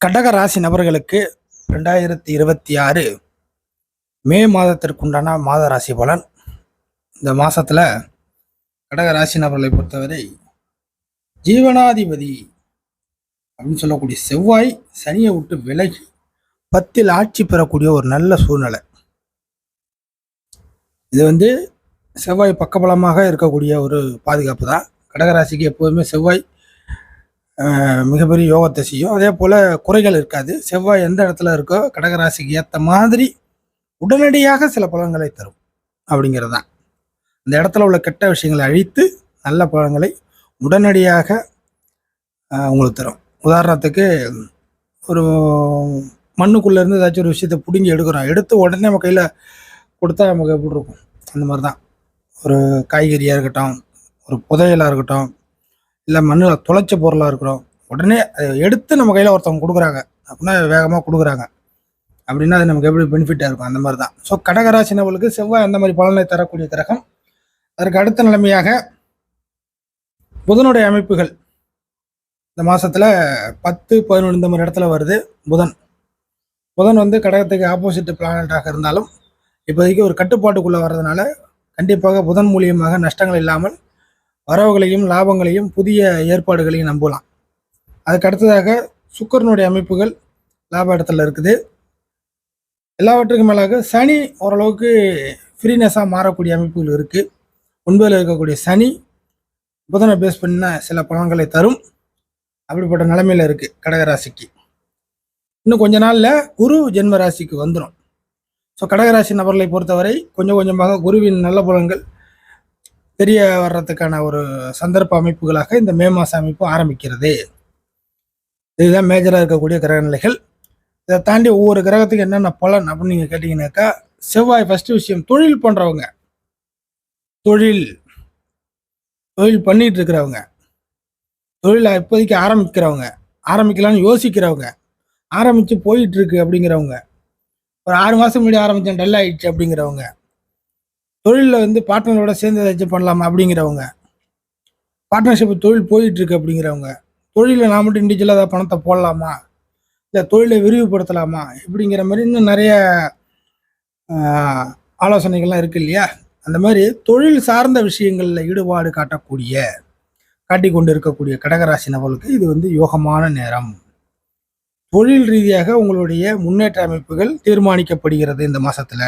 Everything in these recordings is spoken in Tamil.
கடக ராசி நபர்களுக்கு 2026 மே மாதத்திற்குண்டான மாத ராசி பலன். இந்த மாசத்துல கடக ராசி நபர்களை பொறுத்தவரை ஜீவனாதிபதி அப்படின்னு சொல்லக்கூடிய செவ்வாய் சனியை விட்டு விலகி 10ல் ஆட்சி பெறக்கூடிய ஒரு நல்ல சூழ்நிலை. இது செவ்வாய் பக்கபலமாக இருக்கக்கூடிய ஒரு பாதுகாப்பு தான். கடகராசிக்கு எப்போதுமே செவ்வாய் மிகப்பெரிய யோகத்தை செய்யும். அதே போல் குறைகள் இருக்காது. செவ்வாய் எந்த இடத்துல இருக்கோ கடகராசிக்கு ஏற்ற மாதிரி உடனடியாக சில பலன்களை தரும் அப்படிங்கிறது தான். அந்த இடத்துல உள்ள கெட்ட விஷயங்களை அழித்து நல்ல பலன்களை உடனடியாக உங்களுக்கு தரும். உதாரணத்துக்கு ஒரு மண்ணுக்குள்ளேருந்து ஏதாச்சும் ஒரு விஷயத்தை பிடுங்கி எடுக்கிறோம், எடுத்து உடனே நம்ம கையில் கொடுத்தா நமக்கு எப்படி இருக்கும், அந்த மாதிரி தான். ஒரு காய்கறியாக இருக்கட்டும், ஒரு புதையலாக இருக்கட்டும், இல்லை மண்ணில் துளைச்ச பொருளாக இருக்கிறோம், உடனே அதை எடுத்து நம்ம கையில் ஒருத்தவங்க கொடுக்குறாங்க அப்படின்னா வேகமாக கொடுக்குறாங்க அப்படின்னா அது நமக்கு எப்படி பெனிஃபிட்டாக இருக்கும், அந்த மாதிரி தான். ஸோ கடகராசி நபர்களுக்கு செவ்வாய் அந்த மாதிரி பலனை தரக்கூடிய கிரகம். அதற்கு அடுத்த நிலைமையாக புதனுடைய அமைப்புகள் இந்த மாதத்தில் 10, 11 இந்த மாதிரி இடத்துல வருது. புதன் கடகத்துக்கு ஆப்போசிட் பிளானட்டாக இருந்தாலும் இப்போதைக்கு ஒரு கட்டுப்பாட்டுக்குள்ளே வர்றதுனால கண்டிப்பாக புதன் மூலியமாக நஷ்டங்கள் இல்லாமல் வரவுகளையும் லாபங்களையும் புதிய ஏற்பாடுகளையும் நம்பலாம். அதுக்கு அடுத்ததாக சுக்கிரனுடைய அமைப்புகள் லாப இடத்துல இருக்குது. எல்லாவற்றுக்கும் மேலாக சனி ஓரளவுக்கு ஃப்ரீனஸாக மாறக்கூடிய அமைப்புகள் இருக்குது. 9ல் இருக்கக்கூடிய சனி புதனை பேஸ் பண்ணின சில பலன்களை தரும். அப்படிப்பட்ட நிலைமையில் இருக்குது கடகராசிக்கு. இன்னும் கொஞ்ச நாளில் குரு ஜென்ம ராசிக்கு வந்துடும். ஸோ கடகராசி நபர்களை பொறுத்தவரை கொஞ்சம் கொஞ்சமாக குருவின் நல்ல பலன்கள் தெரிய வர்றதுக்கான ஒரு சந்தர்ப்ப அமைப்புகளாக இந்த மே மாத அமைப்பு ஆரம்பிக்கிறது. இதுதான் மேஜராக இருக்கக்கூடிய கிரக நிலைகள். இதை தாண்டி ஒவ்வொரு கிரகத்துக்கு என்னென்ன பலன் அப்படின்னு நீங்கள் கேட்டிங்கனாக்கா, செவ்வாய் ஃபஸ்ட்டு விஷயம், தொழில் பண்ணுறவங்க, தொழில் பண்ணிட்டு இருக்கிறவங்க, தொழிலை இப்போதைக்கு ஆரம்பிக்கலான்னு யோசிக்கிறவங்க, ஆரம்பித்து போயிட்டு இருக்கு அப்படிங்கிறவங்க, ஒரு 6 மாதம் முன்னாடி ஆரம்பித்தேன் டல் ஆயிடுச்சு அப்படிங்கிறவங்க, தொழிலில் பார்ட்னரோட சேர்ந்து ஏதாச்சும் பண்ணலாமா அப்படிங்கிறவங்க, பார்ட்னர்ஷிப் தொழில் போயிட்டு இருக்கு அப்படிங்கிறவங்க, தொழிலில் நான் மட்டும் இண்டிவிஜுவலாக ஏதாவது பணத்தை போடலாமா, இல்லை தொழிலை விரிவுபடுத்தலாமா இப்படிங்கிற மாதிரி இன்னும் நிறைய ஆலோசனைகள்லாம் இருக்கு இல்லையா. அந்த மாதிரி தொழில் சார்ந்த விஷயங்களில் ஈடுபாடு காட்டி கொண்டு இருக்கக்கூடிய கடகராசி நபர்களுக்கு இது யோகமான நேரம். தொழில் ரீதியாக உங்களுடைய முன்னேற்ற அமைப்புகள் தீர்மானிக்கப்படுகிறது. இந்த மாசத்துல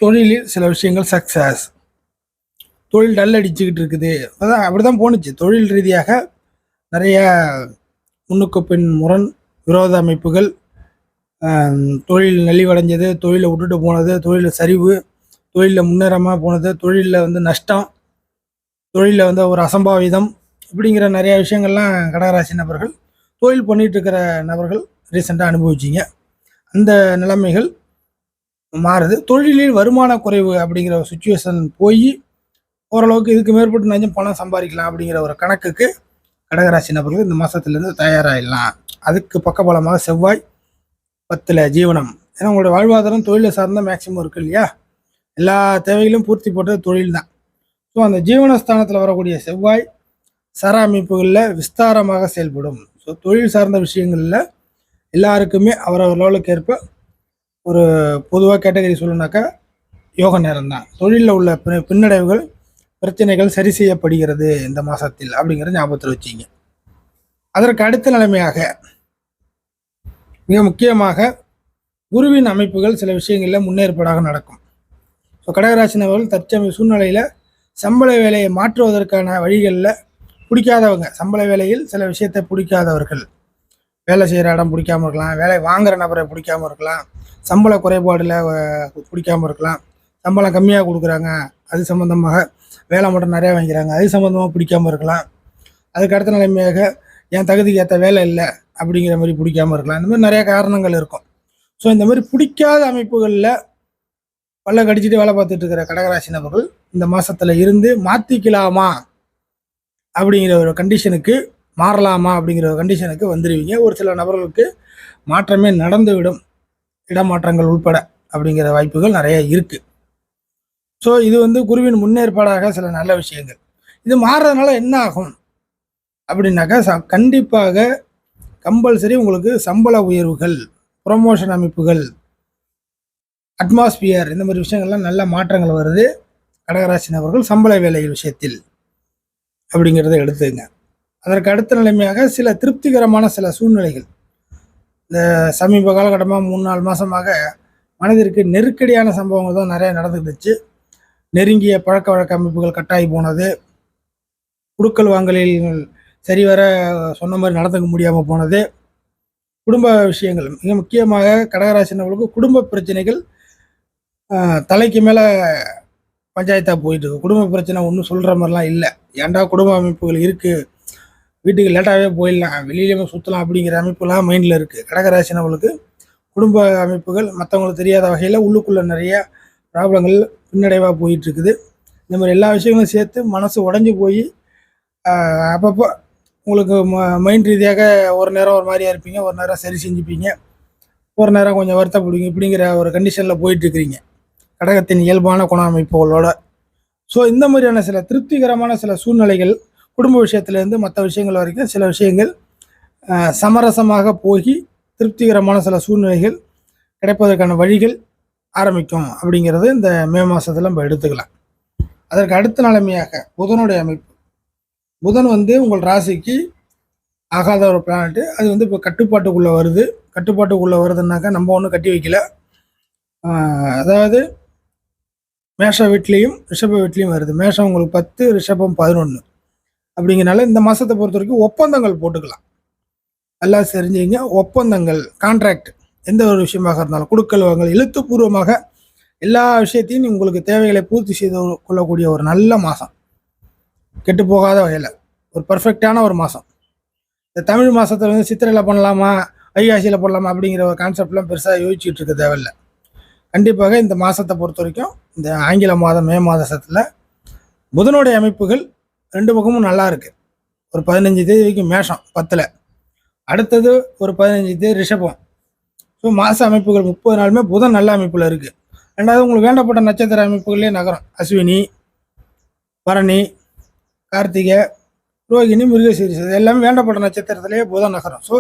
தொழிலில் சில விஷயங்கள் சக்சஸ். தொழில் டல் அடிச்சுக்கிட்டு இருக்குது, அதான் அப்படிதான் போணுச்சு. தொழில் ரீதியாக நிறைய முன்னுக்கு பின் முரண் விரோத அமைப்புகள், தொழில் நலிவடைஞ்சது, தொழிலை விட்டுட்டு போனது, தொழிலில் சரிவு, தொழிலில் முன்னேறமாக போனது, தொழிலில் நஷ்டம், தொழிலில் ஒரு அசம்பாவிதம் இப்படிங்கிற நிறைய விஷயங்கள்லாம் கடகராசி நபர்கள், தொழில் பண்ணிட்டு இருக்கிற நபர்கள் ரீசெண்டாக அனுபவிச்சிங்க. அந்த நிலைமைகள் மாறுது. தொழிலில் வருமான குறைவு அப்படிங்கிற ஒரு சுச்சுவேஷன் போய் ஓரளவுக்கு இதுக்கு மேற்பட்டு கொஞ்சம் பணம் சம்பாதிக்கலாம் அப்படிங்கிற ஒரு கணக்குக்கு கடகராசி நபர்கள் இந்த மாதத்துலேருந்து தயாராகிடலாம். அதுக்கு பக்கபலமாக செவ்வாய் 10ல் ஜீவனம். ஏன்னா உங்களோட வாழ்வாதாரம் தொழிலை சார்ந்த மேக்சிமம் இருக்குது இல்லையா, எல்லா தேவைகளும் பூர்த்தி போட்டது தொழில் தான். ஸோ அந்த ஜீவனஸ்தானத்தில் வரக்கூடிய செவ்வாய் சர அமைப்புகளில் விஸ்தாரமாக செயல்படும். ஸோ தொழில் சார்ந்த விஷயங்களில் எல்லாருக்குமே அவரவர் லெவலுக்கு ஏற்ப ஒரு பொதுவாக கேட்டகரி சொல்லணுனாக்கா யோக நேரம் தான். தொழிலில் உள்ள பின்னடைவுகள், பிரச்சனைகள் சரி செய்யப்படுகிறது இந்த மாதத்தில் அப்படிங்கிறத ஞாபகத்தில் வச்சிங்க. அதற்கு அடுத்த நிலைமையாக மிக முக்கியமாக குருவின் அமைப்புகள் சில விஷயங்களில் முன்னேற்பாடாக நடக்கும். ஸோ கடகராசி நபர்கள் தற்சமய சூழ்நிலையில் சம்பள வேலையை மாற்றுவதற்கான வழிகளில் பிடிக்காதவங்க, சம்பள வேலையில் சில விஷயத்தை பிடிக்காதவர்கள், வேலை செய்கிற இடம் பிடிக்காமல் இருக்கலாம், வேலை வாங்குகிற நபரை பிடிக்காமல் இருக்கலாம், சம்பள குறைபாடில் பிடிக்காமல் இருக்கலாம், சம்பளம் கம்மியாக கொடுக்குறாங்க அது சம்மந்தமாக, வேலை மட்டும் நிறையா வாங்கிக்கிறாங்க அது சம்மந்தமாக பிடிக்காமல் இருக்கலாம். அதுக்கு அடுத்த நிலைமையாக என் தகுதிக்கு ஏற்ற வேலை இல்லை அப்படிங்கிற மாதிரி பிடிக்காமல் இருக்கலாம். இந்த மாதிரி நிறைய காரணங்கள் இருக்கும். ஸோ இந்த மாதிரி பிடிக்காத அமைப்புகளில் பல்ல கடிச்சிட்டு வேலை பார்த்துட்டு இருக்கிற கடகராசி நபர்கள் இந்த மாதத்தில் இருந்து மாற்றிக்கலாமா அப்படிங்கிற ஒரு கண்டிஷனுக்கு, மாறலாமா அப்படிங்கிற ஒரு கண்டிஷனுக்கு வந்துடுவீங்க. ஒரு சில நபர்களுக்கு மாற்றமே நடந்துவிடும், இடமாற்றங்கள் உட்பட அப்படிங்கிற வாய்ப்புகள் நிறைய இருக்குது. ஸோ இது குருவின் முன்னேற்பாடாக சில நல்ல விஷயங்கள். இது மாறுறதுனால என்ன ஆகும் அப்படின்னாக்கா, கண்டிப்பாக கம்பல்சரி உங்களுக்கு சம்பள உயர்வுகள், ப்ரொமோஷன் அமைப்புகள், அட்மாஸ்பியர் இந்த மாதிரி விஷயங்கள்லாம் நல்ல மாற்றங்கள் வருது கடகராசி நபர்கள் சம்பள வேலை விஷயத்தில் அப்படிங்கிறத எடுத்துங்க. அதற்கு அடுத்த நிலைமையாக சில திருப்திகரமான சில சூழ்நிலைகள் இந்த சமீப காலகட்டமாக 3-4 மாதமாக மனதிற்கு நெருக்கடியான சம்பவங்கள் தான் நிறைய நடந்துக்கிடுச்சு. நெருங்கிய பழக்க வழக்க அமைப்புகள் கட்டாயி போனது, குடுக்கல் வாங்கலில் சரிவர சொன்ன மாதிரி நடந்துக்க முடியாமல் போனது, குடும்ப விஷயங்கள் மிக முக்கியமாக கடகராசினர்களுக்கு குடும்ப பிரச்சனைகள் தலைக்கு மேலே பஞ்சாயத்தாக போயிட்டு இருக்கு. குடும்ப பிரச்சனை ஒன்றும் சொல்கிற மாதிரிலாம் இல்லை. ஏன்டா குடும்ப அமைப்புகள் இருக்குது, வீட்டுக்கு லேட்டாகவே போயிடலாம், வெளியிலேயே சுற்றலாம் அப்படிங்கிற அமைப்புலாம் மைண்டில் இருக்குது. கடகராசினவர்களுக்கு குடும்ப அமைப்புகள் மற்றவங்களுக்கு தெரியாத வகையில் உள்ளுக்குள்ளே நிறைய ப்ராப்ளங்கள் பின்னடைவாக போயிட்டுருக்குது. இந்த மாதிரி எல்லா விஷயங்களும் சேர்த்து மனசு உடஞ்சி போய் அப்பப்போ உங்களுக்கு மைண்ட் ரீதியாக ஒரு நேரம் ஒரு மாதிரியாக இருப்பீங்க, ஒரு நேரம் சரி செஞ்சுப்பீங்க, ஒரு நேரம் கொஞ்சம் வருத்தப்படுவீங்க. இப்படிங்கிற ஒரு கண்டிஷனில் போயிட்டுருக்கிறீங்க கடகத்தின் இயல்பான குண அமைப்புகளோட. ஸோ இந்த மாதிரியான சில திருப்திகரமான சில சூழ்நிலைகள் குடும்ப விஷயத்துலேருந்து மற்ற விஷயங்கள் வரைக்கும் சில விஷயங்கள் சமரசமாக போய் திருப்திகரமான சில சூழ்நிலைகள் கிடைப்பதற்கான வழிகள் ஆரம்பிக்கும் அப்படிங்கிறது இந்த மே மாதத்தில் நம்ம எடுத்துக்கலாம். அதற்கு அடுத்த நிலைமையாக புதனுடைய அமைப்பு. புதன் உங்கள் ராசிக்கு ஆகாத ஒரு பிளானட்டு. அது இப்போ கட்டுப்பாட்டுக்குள்ளே வருது. கட்டுப்பாட்டுக்குள்ளே வருதுன்னாக்கா நம்ம ஒன்றும் கட்டி வைக்கல. அதாவது மேஷ வீட்லேயும் ரிஷப வீட்லேயும் வருது. மேஷம் உங்களுக்கு 10, ரிஷபம் 11 அப்படிங்கிறனால இந்த மாதத்தை பொறுத்த வரைக்கும் ஒப்பந்தங்கள் போட்டுக்கலாம். எல்லாம் தெரிஞ்சுங்க. ஒப்பந்தங்கள், கான்ட்ராக்ட், எந்த ஒரு விஷயமாக இருந்தாலும் கொடுக்கல் வாங்கல் எழுத்துப்பூர்வமாக எல்லா விஷயத்தையும் உங்களுக்கு தேவைகளை பூர்த்தி செய்து கொள்ளக்கூடிய ஒரு நல்ல மாதம், கெட்டு போகாத வகையில் ஒரு பர்ஃபெக்டான ஒரு மாதம். இந்த தமிழ் மாதத்தில் சித்திரையில் பண்ணலாமா, வைகாசியில் பண்ணலாமா அப்படிங்கிற ஒரு கான்செப்ட்லாம் பெருசாக யோசிச்சுட்டு இருக்க தேவையில்லை. கண்டிப்பாக இந்த மாதத்தை பொறுத்த வரைக்கும் இந்த ஆங்கில மாதம் மே மாதத்தில் புதனுடைய அமைப்புகள் 2 பக்கமும் நல்லா இருக்குது. ஒரு 15 தேதி வரைக்கும் மேஷம் 10, அடுத்தது ஒரு 15 தேதி ரிஷபம். ஸோ மாத அமைப்புகள் 30 நாளுமே புதன் நல்ல அமைப்பில் இருக்குது. ரெண்டாவது உங்களுக்கு வேண்டப்பட்ட நட்சத்திர அமைப்புகளே நகரம். அஸ்வினி, பரணி, கார்த்திகை, ரோகிணி, மிருகசீரிஷம் இது எல்லாமே வேண்டப்பட்ட நட்சத்திரத்திலேயே புதன் நகரம். ஸோ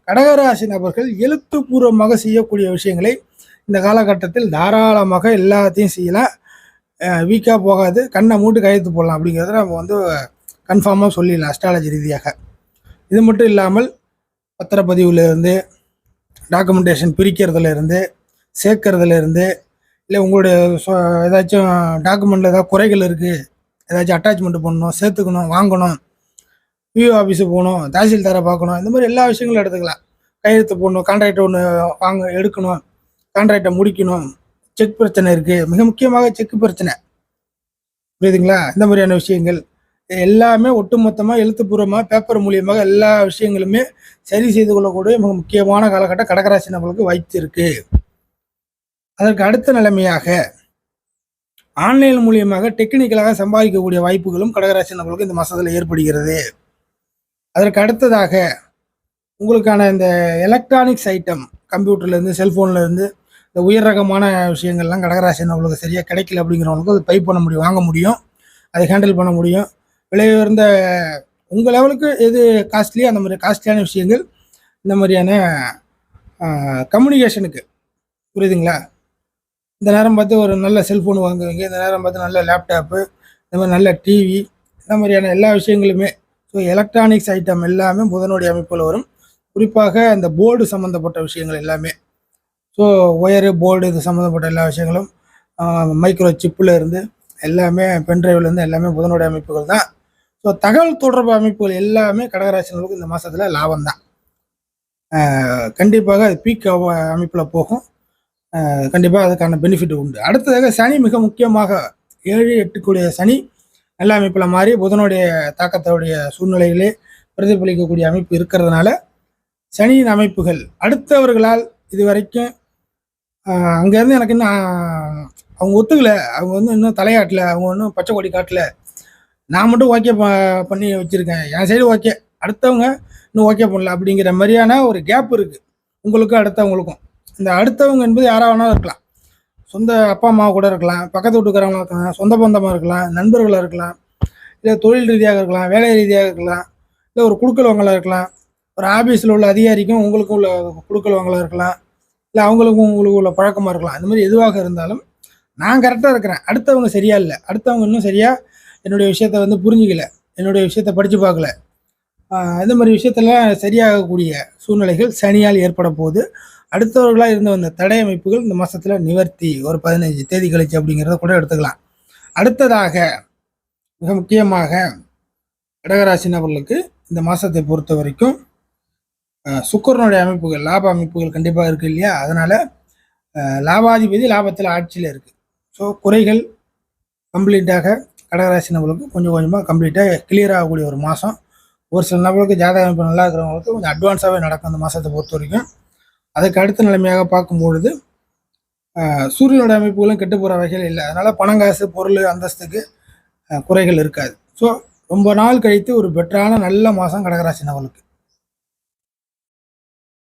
கடகராசி நபர்கள் எழுத்துப்பூர்வமாக செய்யக்கூடிய விஷயங்களை இந்த காலகட்டத்தில் தாராளமாக எல்லாத்தையும் செய்யலாம். வீக்காக போகாது, கண்ணை மூட்டு கையெழுத்து போடலாம் அப்படிங்கிறத நம்ம கன்ஃபார்மாக சொல்லிடலாம் அஸ்ட்ராலஜி ரீதியாக. இது மட்டும் இல்லாமல் பத்திரப்பதிவுலேருந்து, டாக்குமெண்டேஷன் பிரிக்கிறதுலேருந்து, சேர்க்கறதுலேருந்து, இல்லை உங்களுடைய ஏதாச்சும் டாக்குமெண்ட்டில் ஏதாவது குறைகள் இருக்குது, ஏதாச்சும் அட்டாச்மெண்ட் பண்ணணும், சேர்த்துக்கணும், வாங்கணும், விஓ ஆஃபீஸுக்கு போகணும், தாசில்தாரை பார்க்கணும், இந்த மாதிரி எல்லா விஷயங்களும் எடுத்துக்கலாம். கையெழுத்து போடணும், கான்ட்ராக்ட் ஒன்று எடுக்கணும், கான்ட்ராக்டை முடிக்கணும், செக் பிரச்சனை இருக்குது, மிக முக்கியமாக செக் பிரச்சனை, புரியுதுங்களா? இந்த மாதிரியான விஷயங்கள் எல்லாமே ஒட்டுமொத்தமாக எழுத்துப்பூர்வமாக பேப்பர் மூலியமாக எல்லா விஷயங்களுமே சரி செய்து கொள்ளக்கூடிய மிக முக்கியமான காலகட்டம் கடகராசி நபர்களுக்கு வாய்ப்பு இருக்கு. அதற்கு அடுத்த நிலைமையாக ஆன்லைன் மூலியமாக டெக்னிக்கலாக சம்பாதிக்கக்கூடிய வாய்ப்புகளும் கடகராசி நபர்களுக்கு இந்த மாதத்தில் ஏற்படுகிறது. அதற்கு அடுத்ததாக உங்களுக்கான இந்த எலக்ட்ரானிக்ஸ் ஐட்டம், கம்ப்யூட்டர்லேருந்து, செல்ஃபோன்லேருந்து, இந்த உயர் ரகமான விஷயங்கள்லாம் கடகராசி நபர்களுக்கு சரியாக கிடைக்கல அப்படிங்கிறவங்களுக்கு அது பை பண்ண முடியும், வாங்க முடியும், அதை ஹேண்டில் பண்ண முடியும். விலை உயர்ந்த உங்கள் லெவலுக்கு எது காஸ்ட்லியோ அந்த மாதிரி காஸ்ட்லியான விஷயங்கள் இந்த மாதிரியான கம்யூனிகேஷனுக்கு, புரியுதுங்களா? இந்த நேரம் பார்த்து ஒரு நல்ல செல்ஃபோன் வாங்குவீங்க, இந்த நேரம் பார்த்து நல்ல லேப்டாப்பு, இந்த மாதிரி நல்ல டிவி, இந்த மாதிரியான எல்லா விஷயங்களுமே. ஸோ எலக்ட்ரானிக்ஸ் ஐட்டம் எல்லாமே புதனுடைய அமைப்பில் வரும். குறிப்பாக இந்த போர்டு சம்மந்தப்பட்ட விஷயங்கள் எல்லாமே. ஸோ ஒயரு, போர்டு இது சம்மந்தப்பட்ட எல்லா விஷயங்களும், மைக்ரோ சிப்பில் இருந்து எல்லாமே, பென்ட்ரைவ்லேருந்து எல்லாமே புதனுடைய அமைப்புகள் தான். ஸோ தகவல் தொடர்பு அமைப்புகள் எல்லாமே கடகராசினர்களுக்கு இந்த மாதத்தில் லாபம் தான். கண்டிப்பாக அது பீக் அமைப்பில் போகும். கண்டிப்பாக அதுக்கான பெனிஃபிட் உண்டு. அடுத்ததாக சனி, மிக முக்கியமாக 7, 8 கூடிய சனி நல்ல அமைப்பில் மாறி புதனுடைய தாக்கத்தோடைய சூழ்நிலைகளே பிரதிபலிக்கக்கூடிய அமைப்பு இருக்கிறதுனால சனியின் அமைப்புகள் அடுத்தவர்களால் இது வரைக்கும் அங்கேருந்து எனக்கு இன்னும் அவங்க ஒத்துக்கலை, அவங்க இன்னும் தலையாட்டலை, அவங்க இன்னும் பச்சை கொடி காட்டலை, நான் மட்டும் ஓகே பண்ணி வச்சுருக்கேன், என் சைடு ஓகே, அடுத்தவங்க இன்னும் ஓகே பண்ணல அப்படிங்கிற மாதிரியான ஒரு கேப் இருக்குது உங்களுக்கும் அடுத்தவங்களுக்கும். இந்த அடுத்தவங்க என்பது யாராக வேணாலும் இருக்கலாம். சொந்த அப்பா அம்மா கூட இருக்கலாம், பக்கத்து வீட்டுக்காரங்களாக இருக்கலாம், சொந்த பந்தமாக இருக்கலாம், நண்பர்களாக இருக்கலாம், இல்லை தொழில் ரீதியாக இருக்கலாம், வேலை ரீதியாக இருக்கலாம், இல்லை ஒரு குழுக்கள் வாங்கலாக இருக்கலாம், ஒரு ஆஃபீஸில் உள்ள அதிகாரிக்கும் உங்களுக்கும் உள்ள குடுக்கல் வாங்கலாம் இருக்கலாம், இல்லை அவங்களுக்கும் உங்களுக்கு உள்ள பழக்கமாக இருக்கலாம். அந்த மாதிரி எதுவாக இருந்தாலும் நான் கரெக்டாக இருக்கிறேன், அடுத்தவங்க சரியா இல்லை, அடுத்தவங்க இன்னும் சரியாக என்னுடைய விஷயத்த வந்து புரிஞ்சிக்கல, என்னுடைய விஷயத்த படித்து பார்க்கல, இந்த மாதிரி விஷயத்தெல்லாம் சரியாகக்கூடிய சூழ்நிலைகள் சனியால் ஏற்பட போகுது. அடுத்தவர்களாக இருந்த வந்த தடை அமைப்புகள் இந்த மாதத்தில் நிவர்த்தி, ஒரு 15 தேதி கழிச்சு அப்படிங்கிறத கூட எடுத்துக்கலாம். அடுத்ததாக மிக முக்கியமாக கடகராசி நபர்களுக்கு இந்த மாதத்தை பொறுத்த வரைக்கும் சுக்கிரனுடைய அமைப்புகள், லாப அமைப்புகள் கண்டிப்பாக இருக்குது இல்லையா? அதனால் லாபாதிபதி லாபத்தில் ஆட்சியில் இருக்குது. ஸோ குறைகள் கம்ப்ளீட்டாக கடகராசி நபர்களுக்கு கொஞ்சம் கொஞ்சமாக கம்ப்ளீட்டாக கிளியர் ஆகக்கூடிய ஒரு மாதம். ஒரு சில நபர்களுக்கு ஜாதக அமைப்பு நல்லா இருக்கிறவங்களுக்கு கொஞ்சம் அட்வான்ஸாகவே நடக்கும் அந்த மாதத்தை பொறுத்த வரைக்கும். அதுக்கு அடுத்த நிலைமையாக பார்க்கும்பொழுது சூரியனோட அமைப்புகளும் கெட்டு போகிற வகையில் இல்லை. அதனால் பணங்காசு, பொருள், அந்தஸ்துக்கு குறைகள் இருக்காது. ஸோ ரொம்ப நாள் கழித்து ஒரு பெட்டரான நல்ல மாதம் கடகராசி நபர்களுக்கு.